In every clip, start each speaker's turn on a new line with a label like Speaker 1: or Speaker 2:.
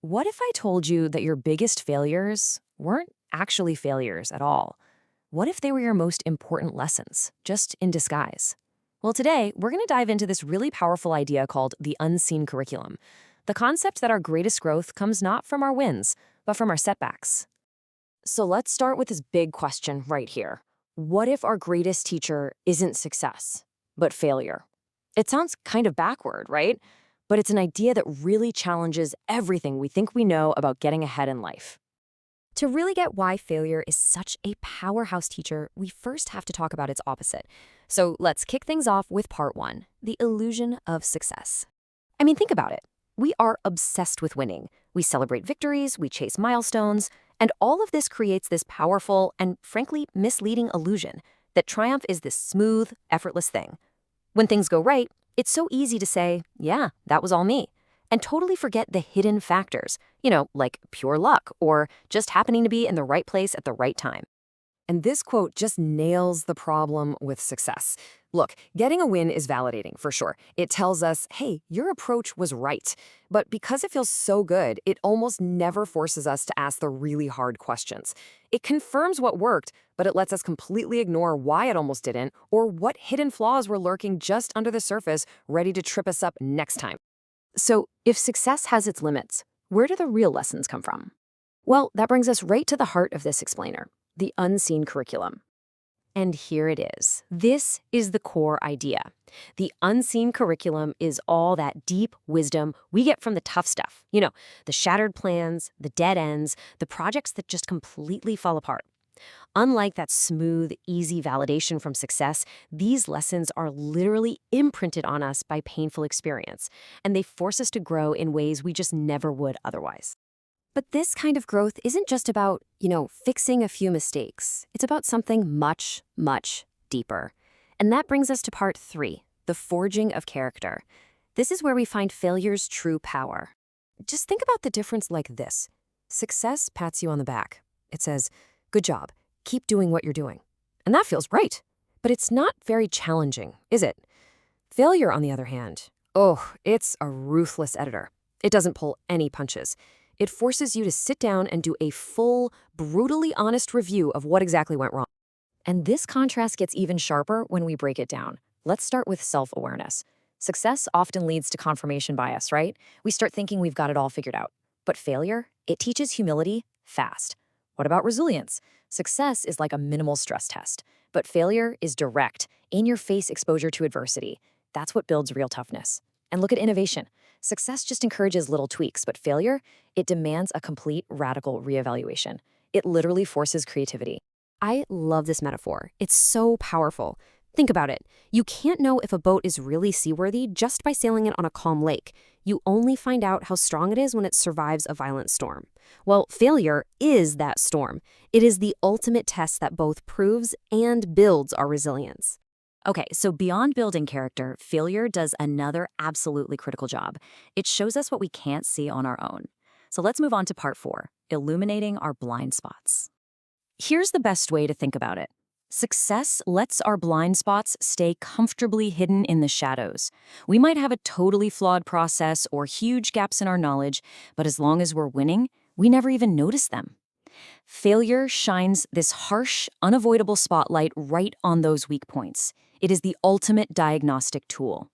Speaker 1: What if I told you that your biggest failures weren't actually failures at all? What if they were your most important lessons, just in disguise? Well, today, we're going to dive into this really powerful idea called the unseen curriculum, the concept that our greatest growth comes not from our wins, but from our setbacks. So let's start with this big question right here. What if our greatest teacher isn't success, but failure? It sounds kind of backward, right? But it's an idea that really challenges everything we think we know about getting ahead in life. To really get why failure is such a powerhouse teacher, we first have to talk about its opposite. So let's kick things off with part one, the illusion of success. I mean, think about it. We are obsessed with winning. We celebrate victories, we chase milestones, and all of this creates this powerful and, frankly, misleading illusion that triumph is this smooth, effortless thing. When things go right, it's so easy to say, yeah, that was all me, and totally forget the hidden factors, like pure luck or just happening to be in the right place at the right time. And this quote just nails the problem with success. Look, getting a win is validating, for sure. It tells us, hey, your approach was right. But because it feels so good, it almost never forces us to ask the really hard questions. It confirms what worked, but it lets us completely ignore why it almost didn't or what hidden flaws were lurking just under the surface, ready to trip us up next time. So, if success has its limits, where do the real lessons come from? Well, that brings us right to the heart of this explainer, the unseen curriculum. And here it is. This is the core idea. The unseen curriculum is all that deep wisdom we get from the tough stuff. The shattered plans, the dead ends, the projects that just completely fall apart. Unlike that smooth, easy validation from success, these lessons are literally imprinted on us by painful experience, and they force us to grow in ways we just never would otherwise. But this kind of growth isn't just about, fixing a few mistakes. It's about something much, much deeper. And that brings us to part three, the forging of character. This is where we find failure's true power. Just think about the difference like this. Success pats you on the back. It says, good job, keep doing what you're doing. And that feels right. But it's not very challenging, is it? Failure, on the other hand, it's a ruthless editor. It doesn't pull any punches. It forces you to sit down and do a full, brutally honest review of what exactly went wrong. And this contrast gets even sharper when we break it down. Let's start with self-awareness. Success often leads to confirmation bias, right? We start thinking we've got it all figured out. But failure, it teaches humility fast. What about resilience? Success is like a minimal stress test, but failure is direct, in-your-face exposure to adversity. That's what builds real toughness. And look at innovation. Success just encourages little tweaks, but failure, it demands a complete, radical reevaluation. It literally forces creativity. I love this metaphor. It's so powerful. Think about it. You can't know if a boat is really seaworthy just by sailing it on a calm lake. You only find out how strong it is when it survives a violent storm. Well, failure is that storm. It is the ultimate test that both proves and builds our resilience. Okay, so beyond building character, failure does another absolutely critical job. It shows us what we can't see on our own. So let's move on to part four, illuminating our blind spots. Here's the best way to think about it. Success lets our blind spots stay comfortably hidden in the shadows. We might have a totally flawed process or huge gaps in our knowledge, but as long as we're winning, we never even notice them. Failure shines this harsh, unavoidable spotlight right on those weak points. It is the ultimate diagnostic tool.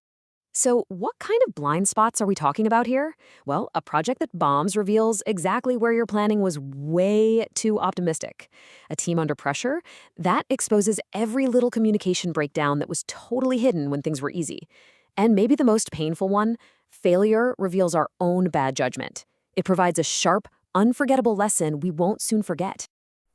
Speaker 1: So what kind of blind spots are we talking about here? Well, a project that bombs reveals exactly where your planning was way too optimistic. A team under pressure, that exposes every little communication breakdown that was totally hidden when things were easy. And maybe the most painful one, failure reveals our own bad judgment. It provides a sharp, unforgettable lesson we won't soon forget.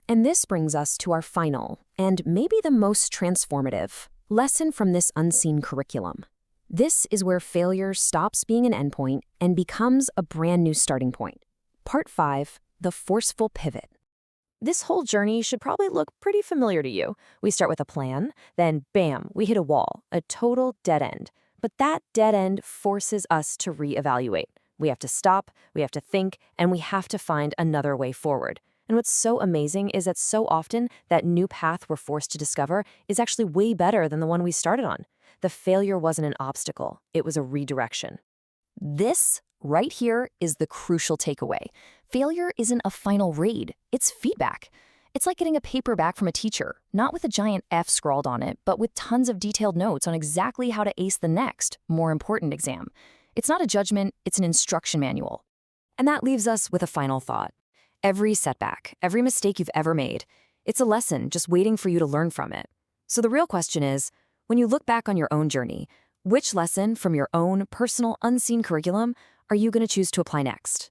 Speaker 1: And this brings us to our final, and maybe the most transformative, lesson from this unseen curriculum. This is where failure stops being an endpoint and becomes a brand new starting point. Part 5, the forceful pivot. This whole journey should probably look pretty familiar to you. We start with a plan, then bam, we hit a wall, a total dead end. But that dead end forces us to reevaluate. We have to stop, we have to think, and we have to find another way forward. And what's so amazing is that so often that new path we're forced to discover is actually way better than the one we started on. The failure wasn't an obstacle, it was a redirection. This right here is the crucial takeaway. Failure isn't a final raid, it's feedback. It's like getting a paper back from a teacher, not with a giant F scrawled on it, but with tons of detailed notes on exactly how to ace the next, more important exam. It's not a judgment, it's an instruction manual. And that leaves us with a final thought. Every setback, every mistake you've ever made, it's a lesson just waiting for you to learn from it. So the real question is, when you look back on your own journey, which lesson from your own personal unseen curriculum are you going to choose to apply next?